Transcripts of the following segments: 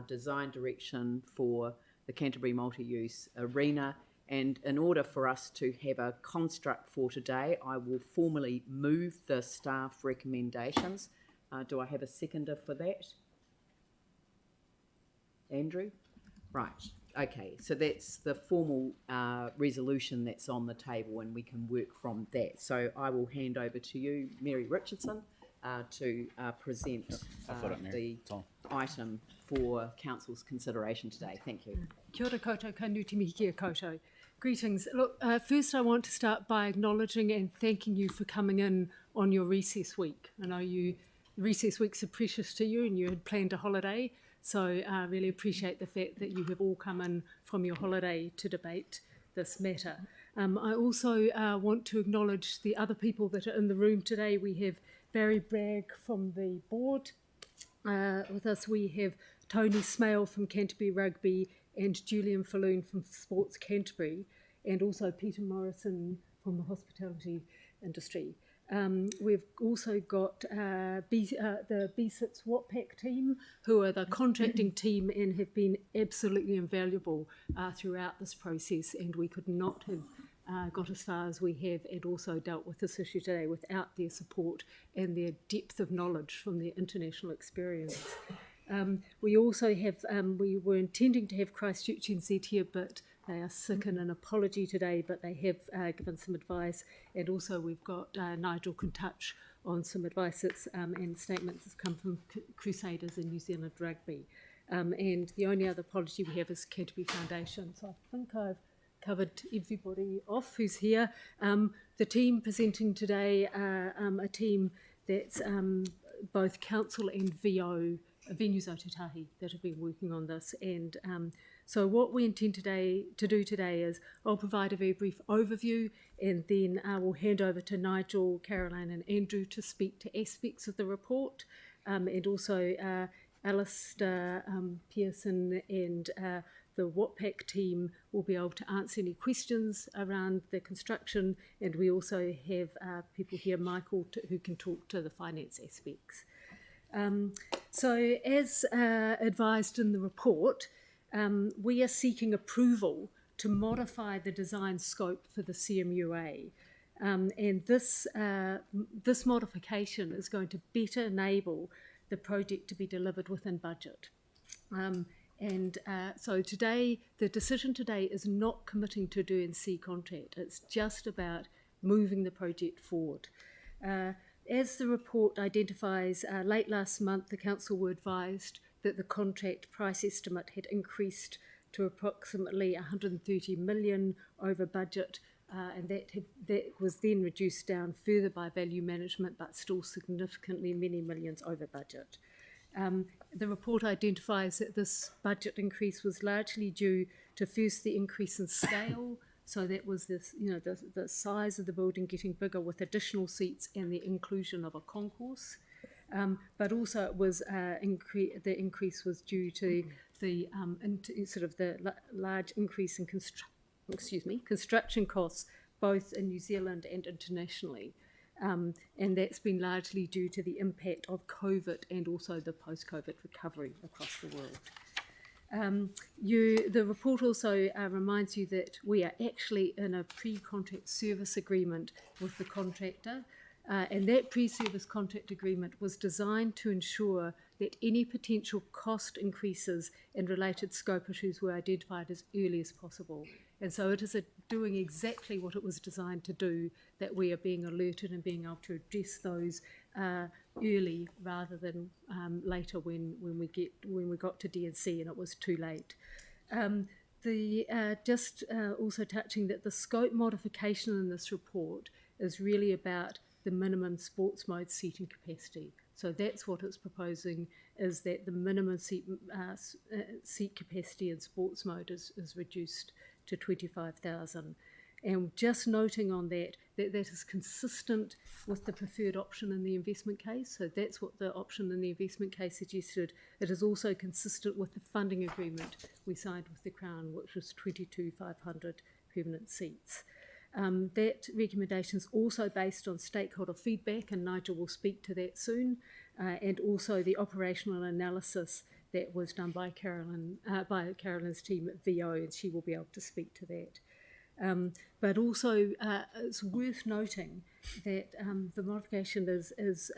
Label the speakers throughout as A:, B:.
A: design direction for the Canterbury Multi-Use Arena. And in order for us to have a construct for today, I will formally move the staff recommendations. Do I have a seconder for that? Andrew? Right. Okay, so that's the formal resolution that's on the table, and we can work from that. So I will hand over to you, Mary Richardson, to present the item for Council's consideration today. Thank you.
B: Kia ora koutou, ka nuti mihi kia koutou. Greetings. Look, first I want to start by acknowledging and thanking you for coming in on your recess week. I know recess weeks are precious to you and you had planned a holiday, so I really appreciate the fact that you have all come in from your holiday to debate this matter. I also want to acknowledge the other people that are in the room today. We have Barry Bragg from the board. With us we have Tony Smale from Canterbury Rugby and Julian Falloon from Sports Canterbury, and also Peter Morrison from the hospitality industry. We've also got the B6 WAPAC team, who are the contracting team and have been absolutely invaluable throughout this process, and we could not have got as far as we have and also dealt with this issue today without their support and their depth of knowledge from their international experience. We also have, we were intending to have Christchurch NZ here, but they are sick and an apology today, but they have given some advice. And also we've got Nigel can touch on some advice that's, and statements that's come from Crusaders in New Zealand Rugby. And the only other apology we have is Canterbury Foundation. So I think I've covered everybody off who's here. The team presenting today are a team that's both council and Venues Aotearoa that have been working on this, and so what we intend to do today is I'll provide a very brief overview, and then I will hand over to Nigel, Caroline and Andrew to speak to aspects of the report, and also Alistair Pearson and the WAPAC team will be able to answer any questions around the construction, and we also have people here, Michael, who can talk to the finance aspects. So as advised in the report, we are seeking approval to modify the design scope for the Cmua. And this modification is going to better enable the project to be delivered within budget. So today, the decision today is not committing to do D&C contract. It's just about moving the project forward. As the report identifies, late last month the council were advised that the contract price estimate had increased to approximately 130 million over budget, and that was then reduced down further by value management, but still significantly many millions over budget. The report identifies that this budget increase was largely due to first the increase in scale. So that was this, the size of the building getting bigger with additional seats and the inclusion of a concourse. But also it was the increase was due to the large increase in construction costs, both in New Zealand and internationally. And that's been largely due to the impact of COVID and also the post-COVID recovery across the world. The report also reminds you that we are actually in a pre-contract service agreement with the contractor, and that pre-service contract agreement was designed to ensure that any potential cost increases and related scope issues were identified as early as possible. And so it is doing exactly what it was designed to do, that we are being alerted and being able to address those early rather than later when we got to D&C and it was too late. Also touching that the scope modification in this report is really about the minimum sports mode seating capacity. So that's what it's proposing, is that the minimum seat capacity in sports mode is reduced to 25,000. And just noting on that is consistent with the preferred option in the investment case. So that's what the option in the investment case suggested. It is also consistent with the funding agreement we signed with the Crown, which was 22,500 permanent seats. That recommendation is also based on stakeholder feedback, and Nigel will speak to that soon, and also the operational analysis that was done by Carolyn's team at VO, and she will be able to speak to that. But also, it's worth noting that the modification is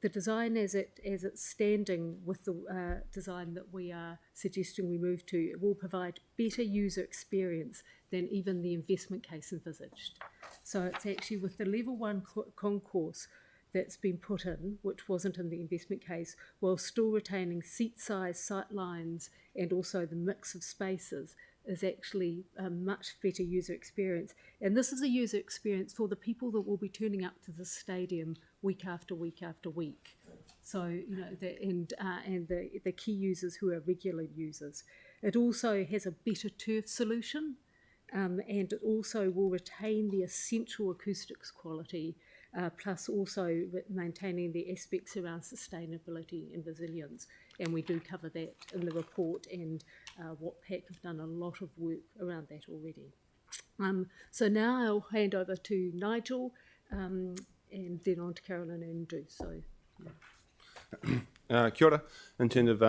B: the design as it's standing with the design that we are suggesting we move to. It will provide better user experience than even the investment case envisaged. So it's actually with the level 1 concourse that's been put in, which wasn't in the investment case, while still retaining seat size, sight lines, and also the mix of spaces, is actually a much better user experience. And this is a user experience for the people that will be turning up to the stadium week after week after week. So, you know, the key users who are regular users. It also has a better turf solution, and it also will retain the essential acoustics quality, plus also maintaining the aspects around sustainability and resilience. And we do cover that in the report, and what PAC have done a lot of work around that already. So now I'll hand over to Nigel, and then on to Carolyn and Drew. So,
C: Kia ora. In terms of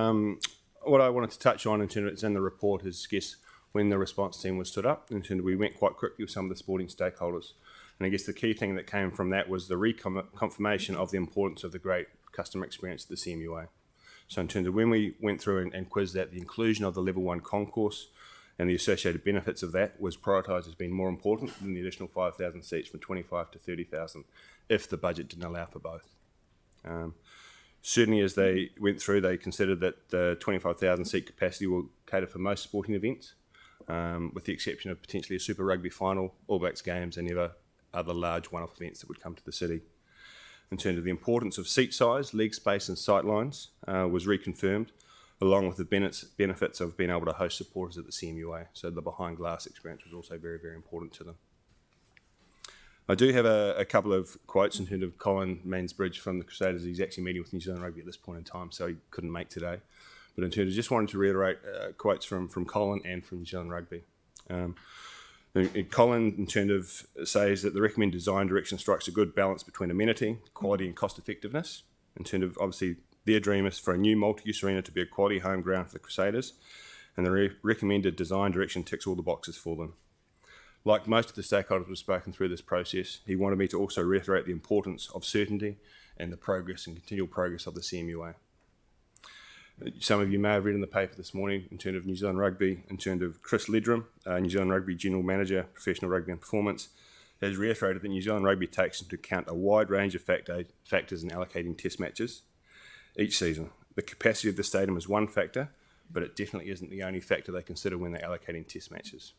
C: what I wanted to touch on in terms of it's in the report is, I guess, when the response team was stood up, in terms of we went quite quickly with some of the sporting stakeholders. And I guess the key thing that came from that was the reconfirmation of the importance of the great customer experience at the Cmua. So in terms of when we went through and quizzed that, the inclusion of the level 1 concourse and the associated benefits of that was prioritised as being more important than the additional 5,000 seats from 25 to 30,000 if the budget didn't allow for both. Certainly as they went through, they considered that the 25,000 seat capacity will cater for most sporting events, with the exception of potentially a Super Rugby final, All Blacks games, and other large one-off events that would come to the city. In terms of the importance of seat size, leg space and sight lines was reconfirmed, along with the benefits of being able to host supporters at the Cmua. So the behind glass experience was also very, very important to them. I do have a couple of quotes in terms of Colin Mansbridge from the Crusaders. He's actually meeting with New Zealand Rugby at this point in time, so he couldn't make today. But in terms of just wanted to reiterate quotes from Colin and from New Zealand Rugby. Colin, in terms of, says that the recommended design direction strikes a good balance between amenity, quality and cost effectiveness. In terms of, obviously, their dream is for a new multi-use arena to be a quality home ground for the Crusaders, and the recommended design direction ticks all the boxes for them. Like most of the stakeholders we've spoken through this process, he wanted me to also reiterate the importance of certainty and the progress and continual progress of the Cmua. Some of you may have read in the paper this morning in terms of New Zealand Rugby, in terms of Chris Ledram, New Zealand Rugby General Manager, Professional Rugby and Performance, has reiterated that New Zealand Rugby takes into account a wide range of factors in allocating test matches each season. The capacity of the stadium is one factor, but it definitely isn't the only factor they consider when they're allocating test matches.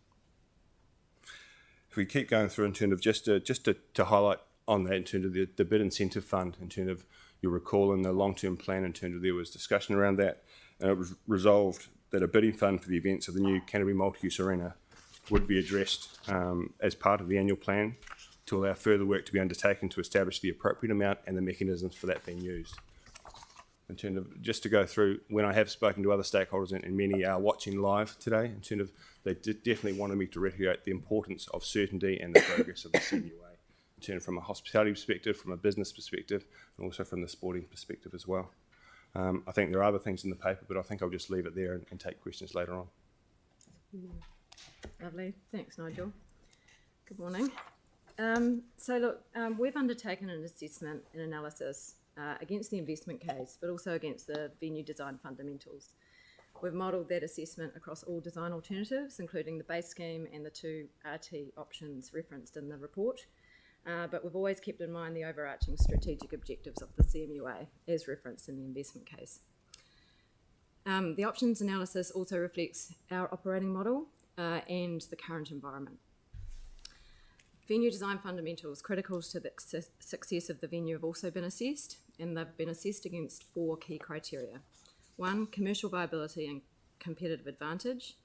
C: If we keep going through in terms of just to highlight on that in terms of the bid incentive fund, in terms of, you'll recall in the long-term plan in terms of there was discussion around that, and it was resolved that a bidding fund for the events of the new Canterbury multi-use arena would be addressed as part of the annual plan to allow further work to be undertaken to establish the appropriate amount and the mechanisms for that being used. In terms of, just to go through, when I have spoken to other stakeholders and many are watching live today, in terms of, they definitely wanted me to reiterate the importance of certainty and the progress of the Cmua, in terms from a hospitality perspective, from a business perspective, and also from the sporting perspective as well. I think there are other things in the paper, but I think I'll just leave it there and take questions later on.
D: Lovely. Thanks, Nigel. Good morning. We've undertaken an assessment and analysis against the investment case, but also against the venue design fundamentals. We've modelled that assessment across all design alternatives, including the base scheme and the two RT options referenced in the report. But we've always kept in mind the overarching strategic objectives of the Cmua, as referenced in the investment case. The options analysis also reflects our operating model and the current environment. Venue design fundamentals critical to the success of the venue have also been assessed, and they've been assessed against 4 key criteria. 1, commercial viability and competitive advantage.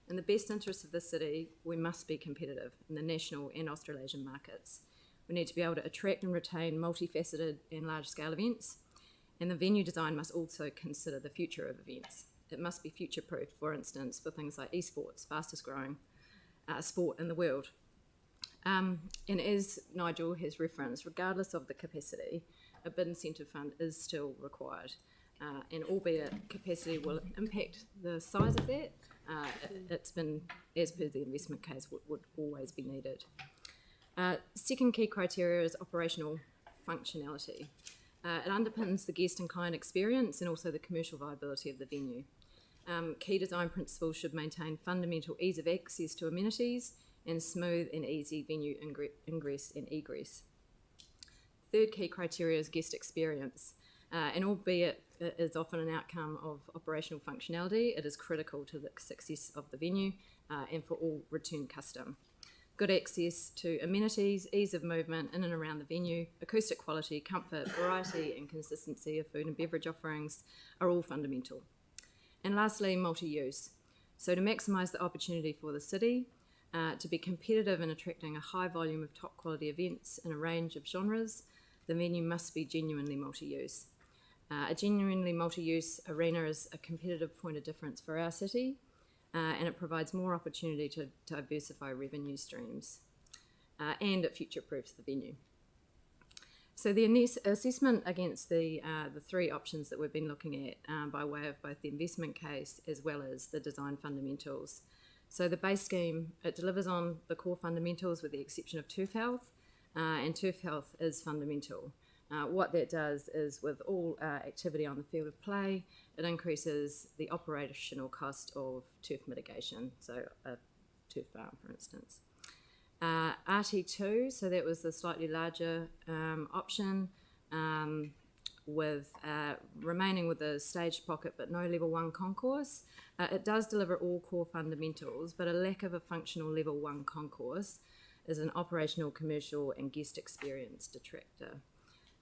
D: In the best interest of the city, we must be competitive in the national and Australasian markets. We need to be able to attract and retain multifaceted and large-scale events, and the venue design must also consider the future of events. It must be future-proof, for instance, for things like esports, fastest growing sport in the world. And as Nigel has referenced, regardless of the capacity, a bid incentive fund is still required. and albeit capacity will impact the size of that, it's been, as per the investment case, would always be needed. Second key criteria is operational functionality. It underpins the guest and client experience and also the commercial viability of the venue. Key design principles should maintain fundamental ease of access to amenities and smooth and easy venue ingress and egress. Third key criteria is guest experience, and albeit it is often an outcome of operational functionality, it is critical to the success of the venue and for all return custom. Good access to amenities, ease of movement in and around the venue, acoustic quality, comfort, variety and consistency of food and beverage offerings are all fundamental. And lastly, multi-use. So to maximise the opportunity for the city, to be competitive in attracting a high volume of top quality events in a range of genres, the venue must be genuinely multi-use. A genuinely multi-use arena is a competitive point of difference for our city, and it provides more opportunity to diversify revenue streams, and it future-proofs the venue. So the assessment against the three options that we've been looking at by way of both the investment case as well as the design fundamentals. So the base scheme, it delivers on the core fundamentals with the exception of turf health, and turf health is fundamental. What that does is with all activity on the field of play, it increases the operational cost of turf mitigation, so a turf farm for instance. RT2, so that was the slightly larger option, with remaining with a staged pocket but no level 1 concourse. It does deliver all core fundamentals, but a lack of a functional level 1 concourse is an operational, commercial and guest experience detractor.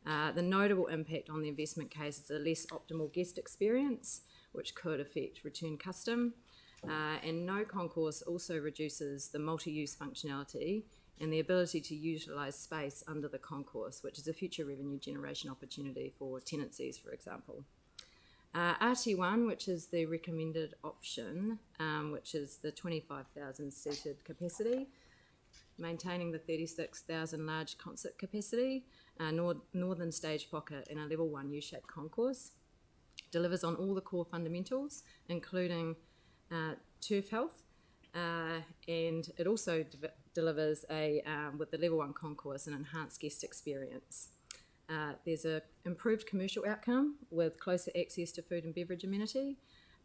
D: The notable impact on the investment case is a less optimal guest experience, which could affect return custom, and no concourse also reduces the multi-use functionality and the ability to utilise space under the concourse, which is a future revenue generation opportunity for tenancies, for example. RT1, which is the recommended option, which is the 25,000 seated capacity, maintaining the 36,000 large concert capacity, northern stage pocket and a level 1 U-shaped concourse, delivers on all the core fundamentals, including turf health, and it also delivers with the level 1 concourse an enhanced guest experience. There's an improved commercial outcome with closer access to food and beverage amenity,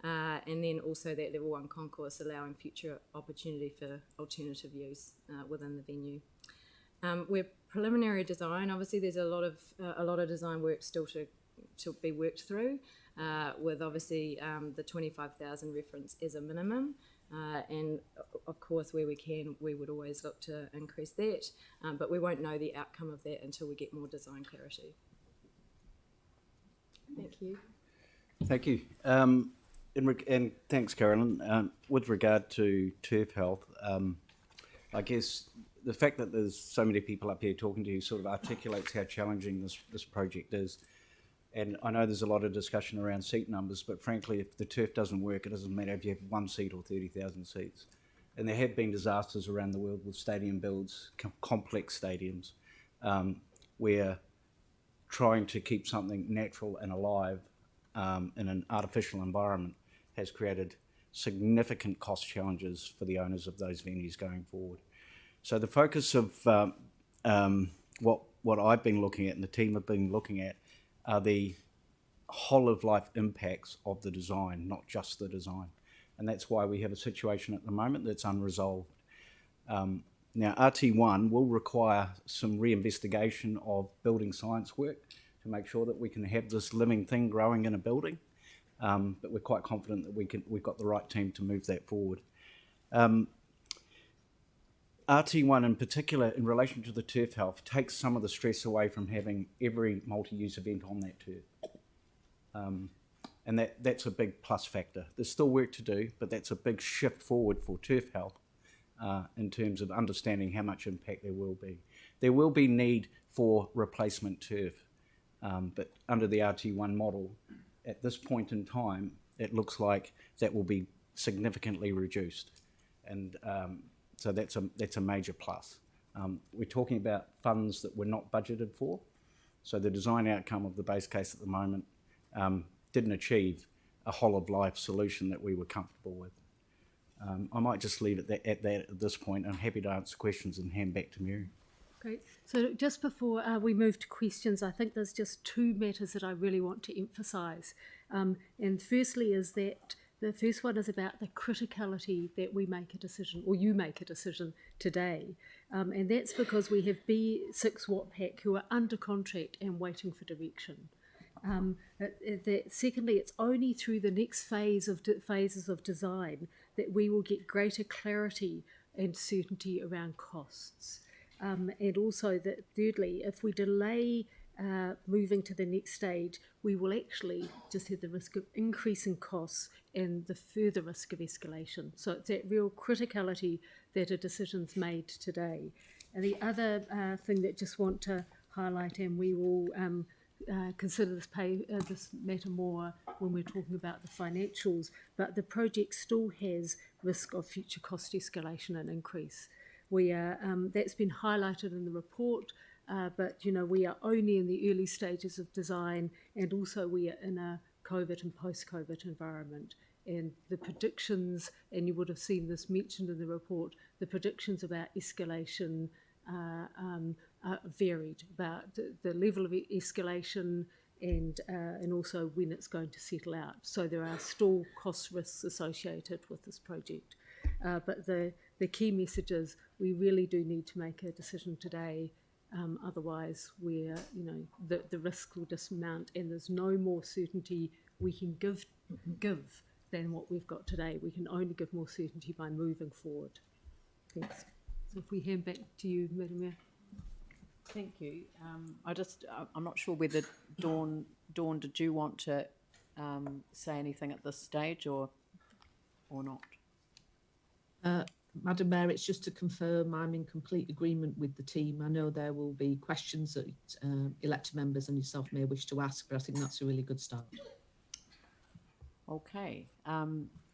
D: and then also that level 1 concourse allowing future opportunity for alternative use within the venue. We're preliminary design. Obviously, there's a lot of design work still to be worked through, with obviously the 25,000 reference as a minimum, and of course where we can, we would always look to increase that, but we won't know the outcome of that until we get more design clarity. Thank you.
E: Thank you. And thanks, Carolyn. With regard to turf health, I guess the fact that there's so many people up here talking to you sort of articulates how challenging this project is. And I know there's a lot of discussion around seat numbers, but frankly, if the turf doesn't work, it doesn't matter if you have 1 seat or 30,000 seats. And there have been disasters around the world with stadium builds, complex stadiums, where trying to keep something natural and alive in an artificial environment has created significant cost challenges for the owners of those venues going forward. So the focus of what I've been looking at and the team have been looking at are the whole of life impacts of the design, not just the design. And that's why we have a situation at the moment that's unresolved. Now, RT1 will require some reinvestigation of building science work to make sure that we can have this living thing growing in a building. But we're quite confident that we've got the right team to move that forward. RT1 in particular, in relation to the turf health, takes some of the stress away from having every multi-use event on that turf. And that's a big plus factor. There's still work to do, but that's a big shift forward for turf health in terms of understanding how much impact there will be. There will be need for replacement turf, but under the RT1 model, at this point in time, it looks like that will be significantly reduced. And so that's a major plus. We're talking about funds that were not budgeted for. So the design outcome of the base case at the moment didn't achieve a whole of life solution that we were comfortable with. I might just leave it at that at this point. I'm happy to answer questions and hand back to Mary.
B: Great. So just before we move to questions, I think there's just two matters that I really want to emphasise. And firstly is that the first one is about the criticality that we make a decision, or you make a decision today. And that's because we have B6 WAPAC who are under contract and waiting for direction. Secondly, it's only through the next phases of design that we will get greater clarity and certainty around costs. And also that thirdly, if we delay moving to the next stage, we will actually just have the risk of increasing costs and the further risk of escalation. So it's that real criticality that a decision's made today. And the other thing that just want to highlight, and we will consider this matter more when we're talking about the financials, but the project still has risk of future cost escalation and increase. We are that's been highlighted in the report, but we are only in the early stages of design, and also we are in a COVID and post-COVID environment. And the predictions, and you would have seen this mentioned in the report, the predictions about escalation varied about the level of escalation and also when it's going to settle out. So there are still cost risks associated with this project. But the key message is we really do need to make a decision today. Otherwise, the risk will just mount, and there's no more certainty we can give than what we've got today. We can only give more certainty by moving forward. Thanks. So if we hand back to you, Madam Mayor.
A: Thank you. I'm not sure whether Dawn, did you want to say anything at this stage or not?
F: Madam Mayor, it's just to confirm I'm in complete agreement with the team. I know there will be questions that elected members and yourself may wish to ask, but I think that's a really good start.
A: Okay.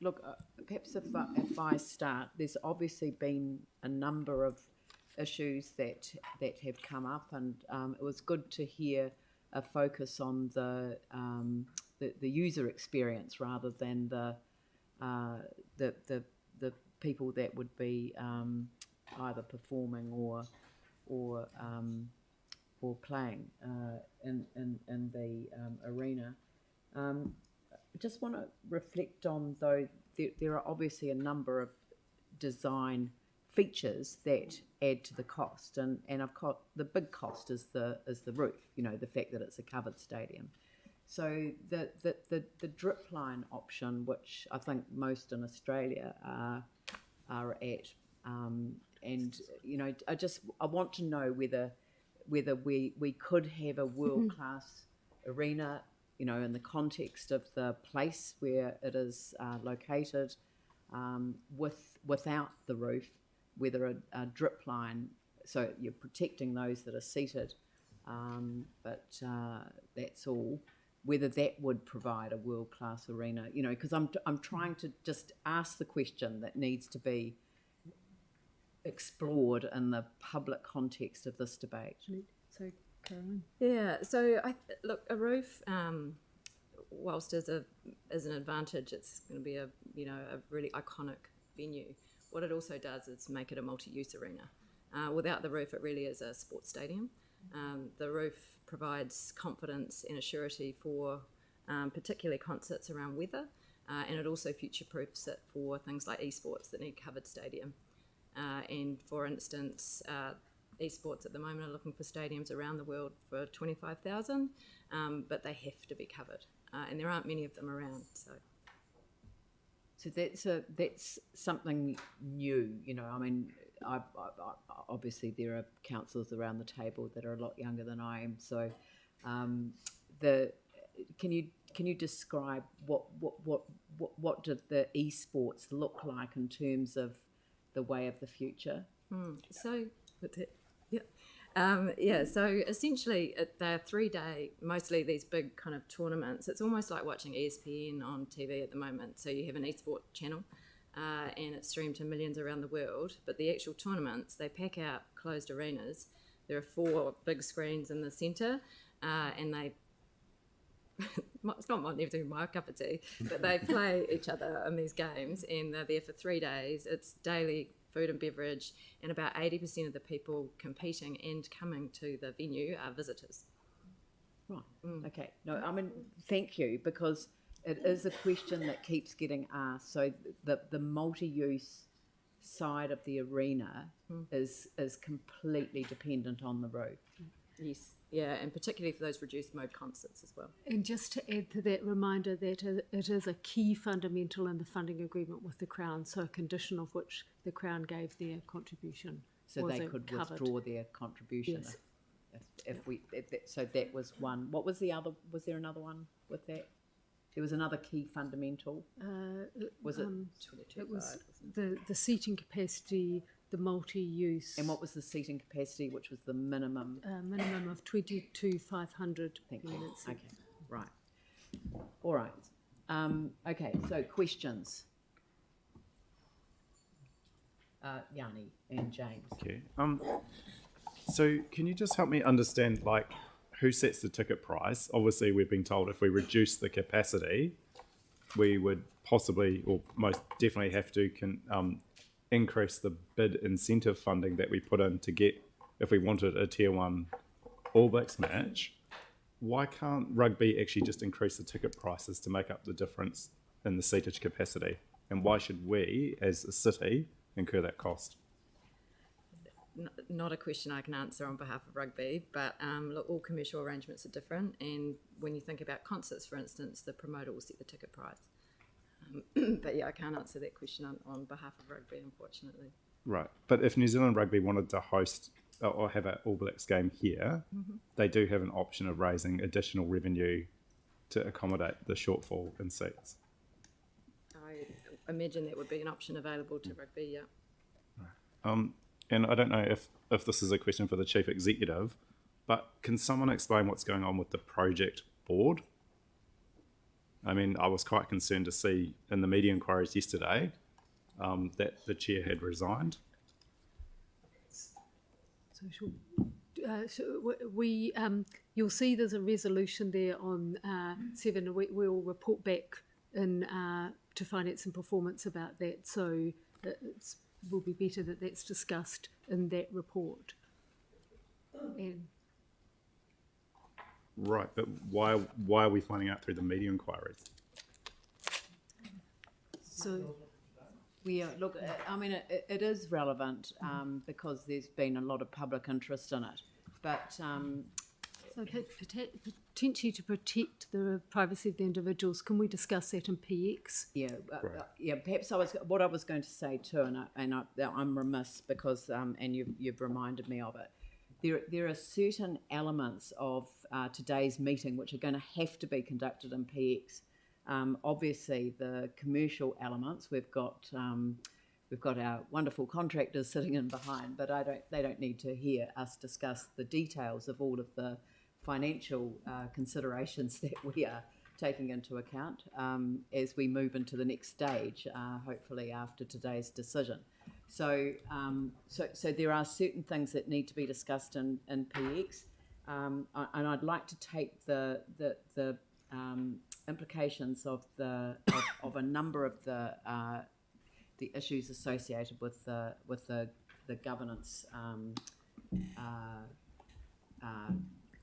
A: Look, perhaps if I start, there's obviously been a number of issues that have come up, and it was good to hear a focus on the user experience rather than the people that would be either performing or playing in the arena. I just want to reflect on, though, there are obviously a number of design features that add to the cost, and I've got the big cost is the roof, the fact that it's a covered stadium. So the drip line option, which I think most in Australia are at, and I want to know whether we could have a world-class arena, in the context of the place where it is located, without the roof, whether a drip line, so you're protecting those that are seated, but that's all. Whether that would provide a world-class arena, because I'm trying to just ask the question that needs to be explored in the public context of this debate.
B: So, Caroline?
D: Yeah, so look, a roof, whilst as an advantage, it's going to be a really iconic venue. What it also does is make it a multi-use arena. Without the roof, it really is a sports stadium. The roof provides confidence and a surety for particularly concerts around weather, and it also future-proofs it for things like esports that need covered stadium. And for instance, esports at the moment are looking for stadiums around the world for 25,000, but they have to be covered, and there aren't many of them around.
A: So that's something new, I mean, I obviously there are councillors around the table that are a lot younger than I am. So, can you describe what did the esports look like in terms of the way of the future?
D: So essentially they're 3-day, mostly these big kind of tournaments. It's almost like watching ESPN on TV at the moment. So you have an eSport channel, and it's streamed to millions around the world. But the actual tournaments, they pack out closed arenas. There are 4 big screens in the centre, and they it's not never my cup of tea, but they play each other in these games, and they're there for 3 days. It's daily food and beverage, and about 80% of the people competing and coming to the venue are visitors.
A: Right. Okay. No, I mean, thank you, because it is a question that keeps getting asked. So the multi-use side of the arena is completely dependent on the roof.
D: Yes, yeah, and particularly for those reduced mode concerts as well.
B: And just to add to that reminder that it is a key fundamental in the funding agreement with the Crown, so a condition of which the Crown gave their contribution.
A: So they
B: wasn't
A: could
B: covered.
A: withdraw their contribution.
B: Yes.
A: So that was one. What was the other? Was there another one with that? There was another key fundamental. Was it?
B: It was the seating capacity, the multi-use.
A: And what was the seating capacity, which was the minimum?
B: Minimum of 22,500
A: Thank you.
B: units.
A: Okay, right. All right. Okay, so questions. Yanni and James.
G: Okay. So can you just help me understand, like, who sets the ticket price? Obviously, we've been told if we reduce the capacity, we would possibly, or most definitely, have to increase the bid incentive funding that we put in to get, if we wanted a Tier 1 All Blacks match. Why can't rugby actually just increase the ticket prices to make up the difference in the seatage capacity? And why should we, as a city, incur that cost?
D: Not a question I can answer on behalf of rugby, but look, all commercial arrangements are different, and when you think about concerts, for instance, the promoter will set the ticket price. But yeah, I can't answer that question on behalf of rugby, unfortunately.
G: Right. But if New Zealand Rugby wanted to host or have an All Blacks game here, they do have an option of raising additional revenue to accommodate the shortfall in seats.
D: I imagine that would be an option available to rugby, yeah.
G: And I don't know if this is a question for the Chief Executive, but can someone explain what's going on with the project board? I mean, I was quite concerned to see in the media inquiries yesterday that the chair had resigned.
B: You'll see there's a resolution there on 7. We'll report back in to Finance and Performance about that. So it will be better that that's discussed in that report. And
G: Right, but why are we finding out through the media inquiries?
B: so
A: Look, I mean, it is relevant because there's been a lot of public interest in it. But
B: potentially to protect the privacy of the individuals, can we discuss that in PX?
A: yeah, perhaps what I was going to say too, and I'm remiss because and you've reminded me of it. There are certain elements of today's meeting which are going to have to be conducted in PX. Obviously, the commercial elements we've got our wonderful contractors sitting in behind, but they don't need to hear us discuss the details of all of the financial considerations that we are taking into account as we move into the next stage, hopefully after today's decision. So there are certain things that need to be discussed in PX, and I'd like to take the implications of a number of the issues associated with the governance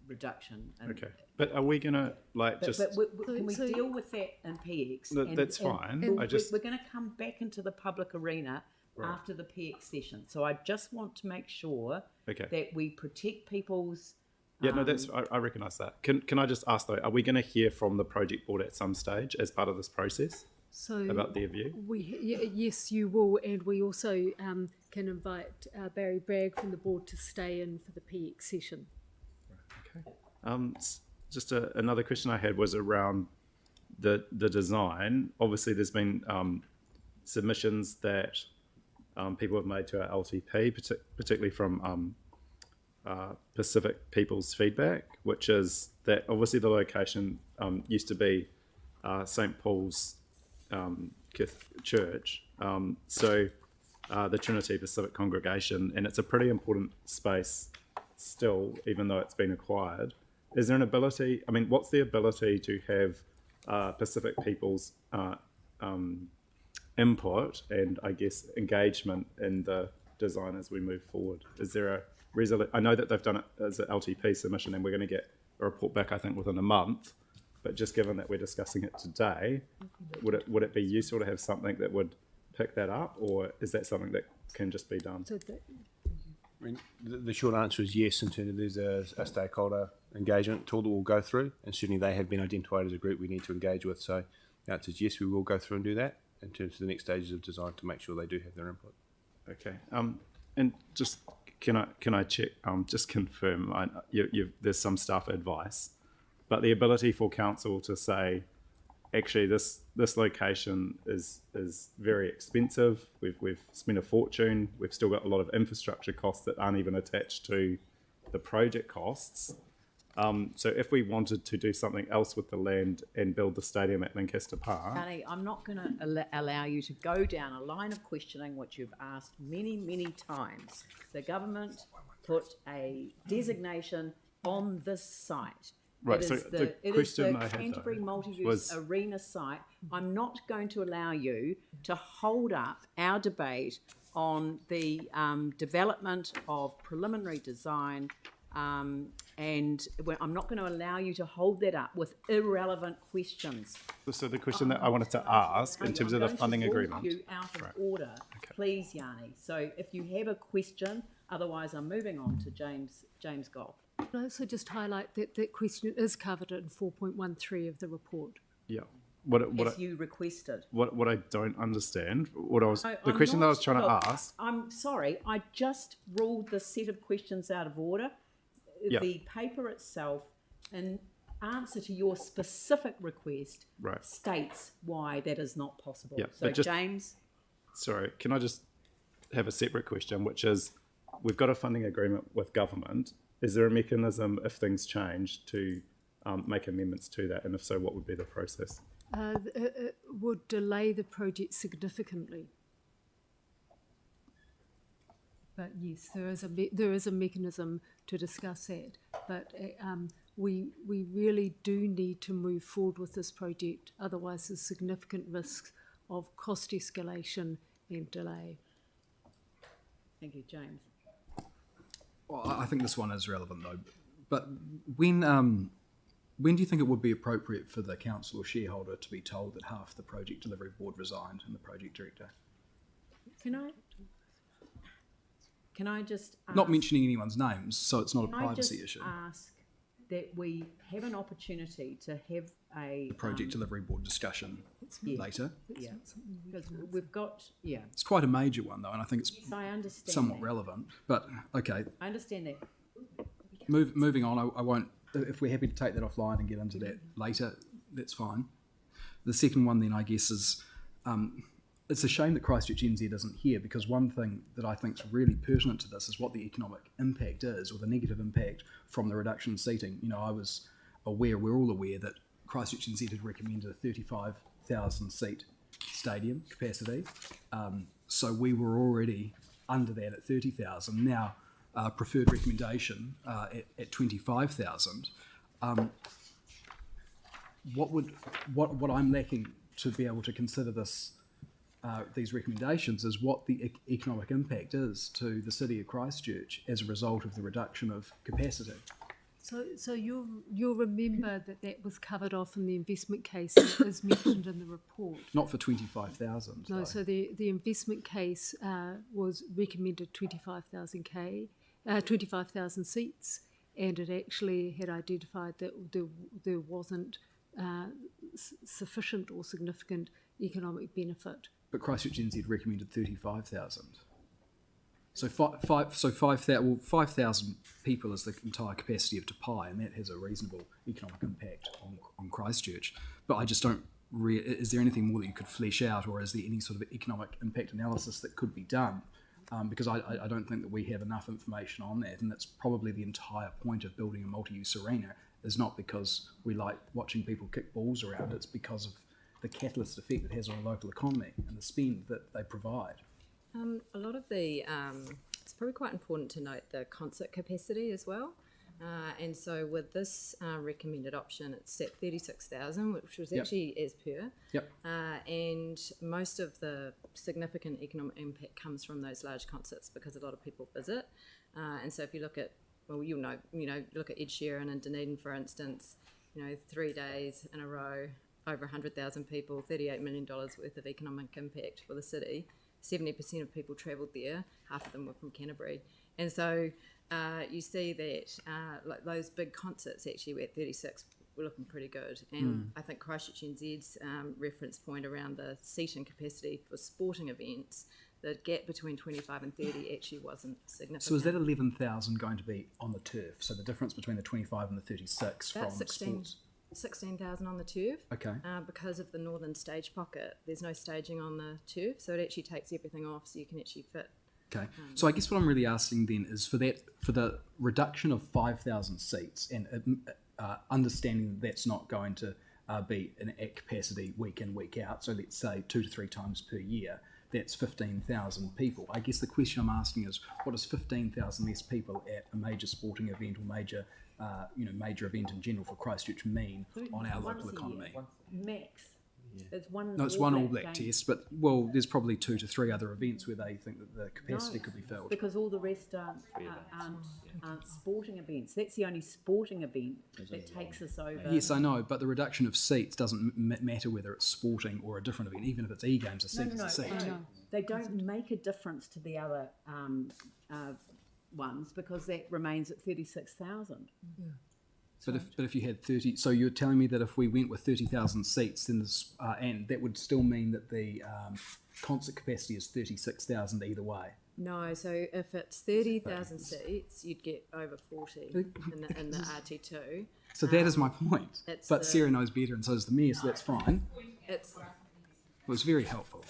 A: reduction.
G: Okay, but are we gonna
A: Can we deal with that in PX?
G: That's fine.
A: We're going to come back into the public arena after the PX session. So I just want to make sure that we protect people's.
G: Yeah, no, I recognise that. Can I just ask though, are we going to hear from the project board at some stage as part of this process about their view?
B: Yes, you will, and we also can invite Barry Bragg from the board to stay in for the PX session.
G: Okay. Just another question I had was around the design. Obviously, there's been submissions that people have made to our LTP, particularly from Pacific People's Feedback, which is that obviously the location used to be St. Paul's Church, so the Trinity Pacific Congregation, and it's a pretty important space still, even though it's been acquired. is there an ability, I mean, what's the ability to have Pacific people's input and I guess engagement in the design as we move forward? Is there a I know that they've done it as an LTP submission and we're going to get a report back, I think, within a month. But just given that we're discussing it today, would it be useful to have something that would pick that up, or is that something that can just be done?
B: So
C: I mean, the short answer is yes, in terms of there's a stakeholder engagement tool that we'll go through, and certainly they have been identified as a group we need to engage with. So the answer is yes, we will go through and do that in terms of the next stages of design to make sure they do have their input.
G: Okay. And just can I check? Just confirm. There's some staff advice, but the ability for council to say, actually, this location is very expensive. We've spent a fortune. We've still got a lot of infrastructure costs that aren't even attached to the project costs. So if we wanted to do something else with the land and build the stadium at Lancaster Park,
A: Honey, I'm not going to allow you to go down a line of questioning which you've asked many, many times. The government put a designation on this site.
G: Right,
A: It
G: so
A: is
G: the
A: it is
G: question
A: the
G: I had, though,
A: Canterbury Multi-Use
G: was-
A: Arena site. I'm not going to allow you to hold up our debate on the development of preliminary design, and I'm not going to allow you to hold that up with irrelevant questions.
G: so the question that I wanted to ask in terms of the funding
A: I'm going
G: agreement.
A: to rule you out of order, please, Yanni. So if you have a question, otherwise I'm moving on to James Goff.
B: can I also just highlight that question is covered in 4.13 of the report.
G: Yeah.
A: As you requested.
G: What I don't understand, the
A: I'm
G: question that I was
A: not-
G: trying
A: look,
G: to ask.
A: I'm sorry, I just ruled the set of questions out of order.
G: Yeah.
A: The paper itself, in answer to your specific request,
G: Right.
A: states why that is not possible.
G: Yeah,
A: So
G: but just-
A: James,
G: Sorry, can I just have a separate question, which is, we've got a funding agreement with government. Is there a mechanism, if things change, to make amendments to that? And if so, what would be the process?
B: It would delay the project significantly. But yes, there is a mechanism to discuss that. But we really do need to move forward with this project. Otherwise, there's significant risks of cost escalation and delay.
A: thank you, James.
H: Well, I think this one is relevant though. But when do you think it would be appropriate for the council or shareholder to be told that half the project delivery board resigned and the project director?
A: Can I just ask,
H: Not mentioning anyone's names, so it's not a
A: can I
H: privacy
A: just
H: issue.
A: ask that we have an opportunity to have a
H: The project delivery board discussion later.
A: yeah, because we've got
H: It's quite a major one though, and I think it's
A: So I understand
H: somewhat
A: that.
H: relevant. But okay,
A: I understand that.
H: moving on. I won't. If we're happy to take that offline and get into that later, that's fine. The second one then, I guess, is it's a shame that Christchurch NZ isn't here, because one thing that I think is really pertinent to this is what the economic impact is, or the negative impact from the reduction in seating. You know, we're all aware that Christchurch NZ had recommended a 35,000 seat stadium capacity. So we were already under that at 30,000. Now, preferred recommendation at 25,000. What I'm lacking to be able to consider this these recommendations is what the economic impact is to the city of Christchurch as a result of the reduction of capacity.
B: So you'll remember that was covered off in the investment case as mentioned in the report.
H: Not for 25,000.
B: No,
H: though.
B: so the investment case was recommended 25,000 seats, and it actually had identified that there wasn't sufficient or significant economic benefit.
H: But Christchurch NZ recommended 35,000. So 5,000 people is the entire capacity of Te Pai, and that has a reasonable economic impact on Christchurch. But I just don't. Is there anything more that you could flesh out, or is there any sort of economic impact analysis that could be done? Because I don't think that we have enough information on that, and that's probably the entire point of building a multi-use arena, is not because we like watching people kick balls around, it's because of the catalyst effect it has on a local economy and the spend that they provide.
D: A lot of the, it's probably quite important to note the concert capacity as well. And so with this recommended option, it's at 36,000, which was
H: Yep.
D: actually as per.
H: Yep.
D: And most of the significant economic impact comes from those large concerts because a lot of people visit. And so if you look at, well, look at Ed Sheeran in Dunedin, for instance, 3 days in a row, over 100,000 people, $38 million worth of economic impact for the city. 70% of people travelled there, half of them were from Canterbury. And so you see that like those big concerts actually were at 36, were looking pretty good. And I think Christchurch NZ's reference point around the seating capacity for sporting events, the gap between 25 and 30 actually wasn't significant.
H: So is that 11,000 going to be on the turf? So the difference between the 25 and the 36
D: About
H: from
D: 16
H: sports?
D: 16,000 on the turf.
H: Okay.
D: Because of the northern stage pocket, there's no staging on the turf, so it actually takes everything off, so you can actually fit.
H: Okay. So I guess what I'm really asking then is for the reduction of 5,000 seats and understanding that that's not going to be at capacity week in, week out. So let's say 2 to 3 times per year. That's 15,000 people. I guess the question I'm asking is, what does 15,000 less people at a major sporting event or major event in general for Christchurch mean on our local economy?
A: Max. It's one.
H: No, it's one All Black test, but there's probably 2 to 3 other events where they think that the capacity could be filled.
A: Because all the rest aren't sporting events. That's the only sporting event that takes us over.
H: Yes, I know, but the reduction of seats doesn't matter whether it's sporting or a different event. Even if it's e-games, a seat is a seat.
A: They don't make a difference to the other ones because that remains at 36,000.
H: But if you had 30, so you're telling me that if we went with 30,000 seats, then and that would still mean that the concert capacity is 36,000 either way.
D: No, so if it's 30,000 seats, you'd get over 40 in the RT2.
H: So that is my point. But Sarah knows better, and so does the mayor, so that's fine. It was very helpful.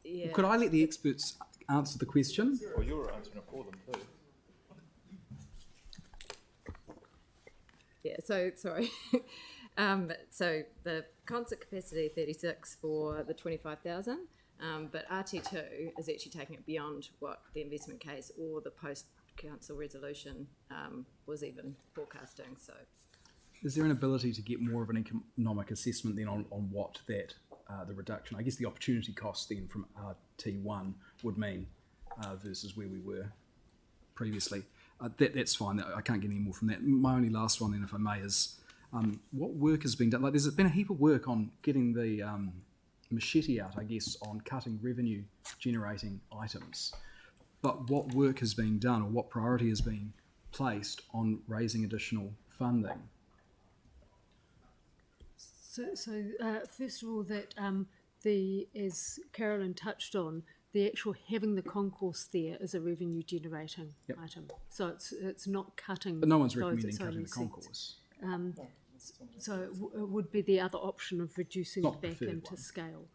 D: Yeah.
H: Could I let the experts answer the question?
I: Well, you were answering it for them too.
D: Yeah, so sorry. So the concert capacity 36 for the 25,000, but RT2 is actually taking it beyond what the investment case or the post-council resolution was even forecasting. So,
H: is there an ability to get more of an economic assessment then on what that the reduction, I guess the opportunity cost then from RT1 would mean versus where we were previously? That's fine. I can't get any more from that. My only last one then, if I may, is what work has been done? Like, there's been a heap of work on getting the machete out, I guess, on cutting revenue-generating items. But what work has been done, or what priority has been placed on raising additional funding?
B: So first of all, that as Carolyn touched on, the actual having the concourse there is a revenue generating item. So it's not cutting.
H: But no one's
B: those
H: recommending
B: it's
H: cutting
B: only
H: the
B: seats.
H: concourse.
B: So it would be the other option of reducing
H: Not
B: it
H: the
B: back
H: preferred
B: into
H: one.
B: scale.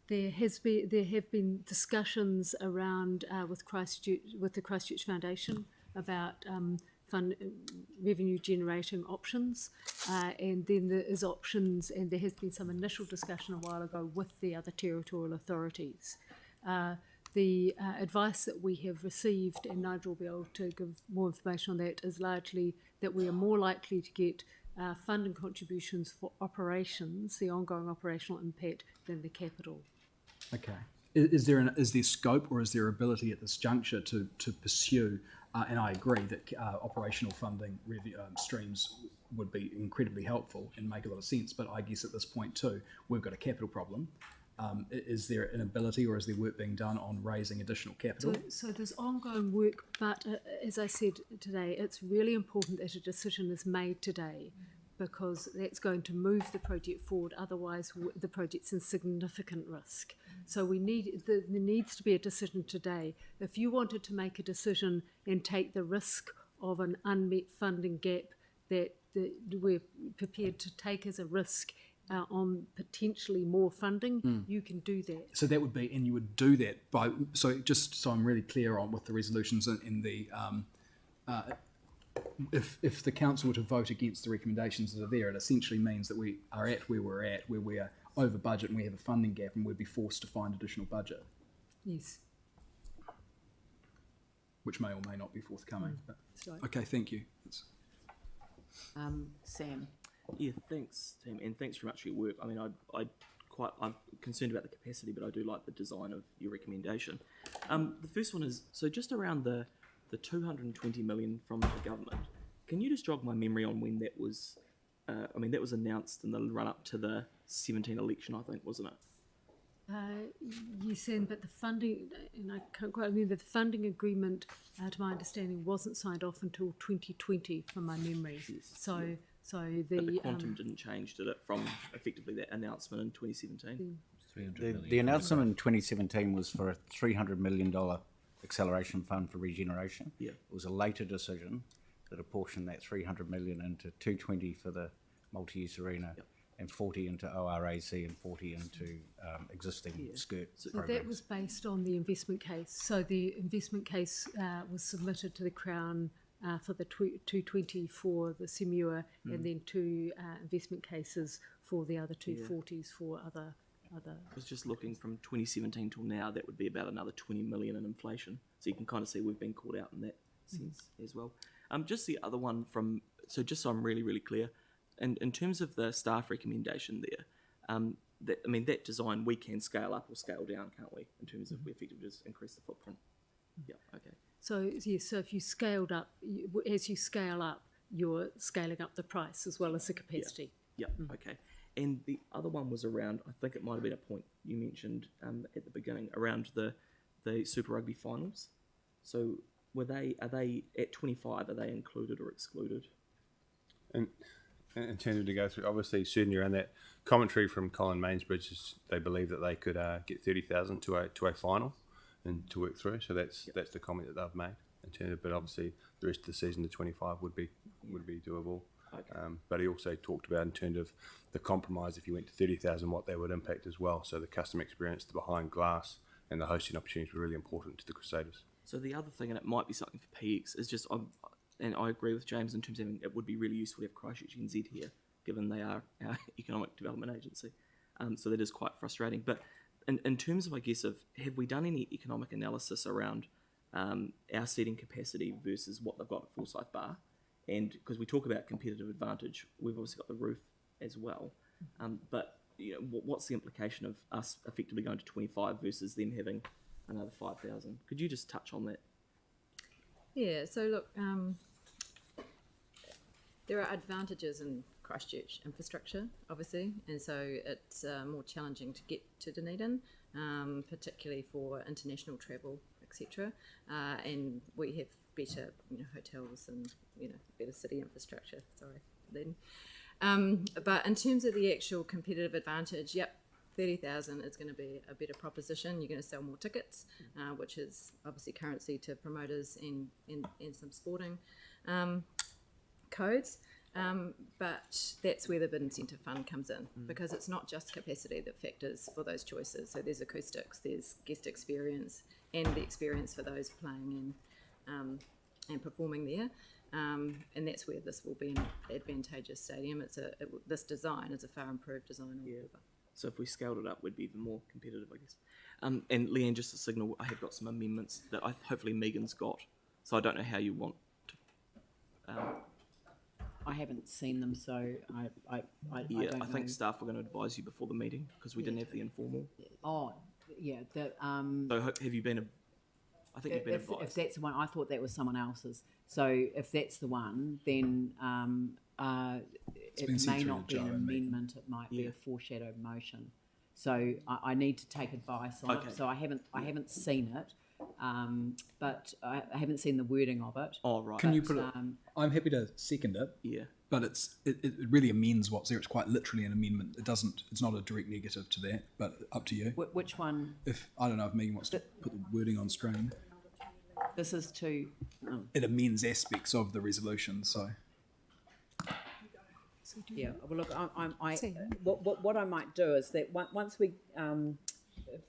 B: There have been discussions around with the Christchurch Foundation about revenue generating options, and then there is options, and there has been some initial discussion a while ago with the other territorial authorities. The advice that we have received, and Nigel will be able to give more information on that, is largely that we are more likely to get funding contributions for operations, the ongoing operational impact, than the capital.
H: Okay. Is there scope, or is there ability at this juncture to pursue? And I agree that operational funding streams would be incredibly helpful and make a lot of sense. But I guess at this point too, we've got a capital problem. Is there an ability, or is there work being done on raising additional capital?
B: So there's ongoing work, but as I said today, it's really important that a decision is made today, because that's going to move the project forward. Otherwise, the project's in significant risk. So there needs to be a decision today. If you wanted to make a decision and take the risk of an unmet funding gap that we're prepared to take as a risk on potentially more funding, you can do that.
H: So that would be, and you would do that by, so just so I'm really clear on with the resolutions in the, if the council were to vote against the recommendations that are there, it essentially means that we are at where we're at, where we are over budget and we have a funding gap, and we'd be forced to find additional budget.
B: Yes.
H: which may or may not be forthcoming. But,
B: right.
H: okay, thank you.
A: Sam.
I: Yeah, thanks, team, and thanks very much for your work. I mean, I'm concerned about the capacity, but I do like the design of your recommendation. The first one is, so just around the 220 million from the government, can you just jog my memory on when that was, that was announced in the run-up to the 17 election, I think, wasn't it?
B: Yes, but the funding, and I can't quite remember, the funding agreement, to my understanding, wasn't signed off until 2020, from my memory.
I: Yes,
B: So
I: But the quantum didn't change, did it, from effectively that announcement in 2017?
E: The announcement in 2017 was for a $300 million acceleration fund for regeneration.
I: Yeah.
E: It was a later decision that apportioned that 300 million into 220 for the multi-use arena, and 40 into ORAC and 40 into existing skirt
B: So
E: programs.
B: that was based on the investment case. So the investment case was submitted to the Crown for the 220 for the Cmua, and then two investment cases for the other 240s for other.
I: I was just looking from 2017 till now, that would be about another 20 million in inflation. So you can kind of see we've been caught out in that sense as well. Just the other one just so I'm really, really clear, and in terms of the staff recommendation there, that design, we can scale up or scale down, can't we, in terms of we effectively just increase the footprint? Yeah, okay.
B: So yes, so if you scaled up, as you scale up, you're scaling up the price as well as the capacity.
I: Yeah, okay. And the other one was around, I think it might have been a point you mentioned at the beginning, around the Super Rugby finals. So are they at 25, are they included or excluded?
C: And in terms of to go through, obviously, certainly around that commentary from Colin Mainsbridge, is they believe that they could get 30,000 to a final and to work through. So that's the comment that they've made in terms of, but obviously the rest of the season, the 25 would be doable.
I: Okay.
C: But he also talked about in terms of the compromise, if you went to 30,000, what that would impact as well. So the customer experience, the behind glass, and the hosting opportunities were really important to the Crusaders.
I: So the other thing, and it might be something for PX, is just, and I agree with James in terms of it would be really useful to have Christchurch NZ here, given they are our economic development agency. So that is quite frustrating. But in terms of, I guess, have we done any economic analysis around our seating capacity versus what they've got at Forsyth Bar? And because we talk about competitive advantage, we've obviously got the roof as well. But what's the implication of us effectively going to 25 versus them having another 5,000? Could you just touch on that?
D: Yeah, so look, there are advantages in Christchurch infrastructure, obviously, and so it's more challenging to get to Dunedin, particularly for international travel, etc. And we have better, hotels and better city infrastructure. Sorry, then. But in terms of the actual competitive advantage, 30,000 is going to be a better proposition. You're going to sell more tickets, which is obviously currency to promoters and some sporting codes. But that's where the bid incentive fund comes in, because it's not just capacity that factors for those choices. So there's acoustics, there's guest experience, and the experience for those playing and performing there. And that's where this will be an advantageous stadium. This design is a far improved design.
I: So if we scaled it up, we'd be even more competitive, I guess. And Leanne, just a signal, I have got some amendments that hopefully Megan's got. So I don't know how you want to...
A: I haven't seen them, so I don't
I: think
A: know.
I: staff were going to advise you before the meeting because we didn't have the informal.
A: Oh, yeah.
I: So have you been... I think you've been advised.
A: If that's the one, I thought that was someone else's. So if that's the one, then it may not be an amendment. It might be a foreshadowed motion. So I need to take advice on it. So I haven't seen it, but I haven't seen the wording of it.
I: Oh, right.
H: Can you put it? I'm happy to second it.
I: Yeah.
H: But it really amends what's there. It's quite literally an amendment. It's not a direct negative to that, but up to you.
A: Which one?
H: I don't know if Megan wants to put the wording on screen.
A: This is to...
H: It amends aspects of the resolution, so...
A: Yeah, well, look, what I might do is that once we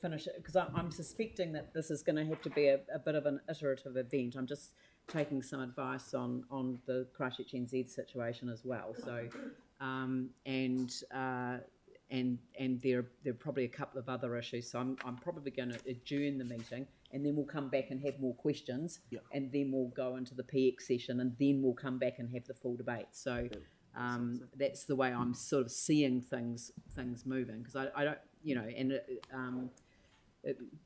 A: finish it, because I'm suspecting that this is going to have to be a bit of an iterative event. I'm just taking some advice on the Christchurch NZ situation as well. So, and there are probably a couple of other issues. So I'm probably going to adjourn the meeting, and then we'll come back and have more questions, and then we'll go into the PX session, and then we'll come back and have the full debate. So that's the way I'm sort of seeing things moving, because I don't, and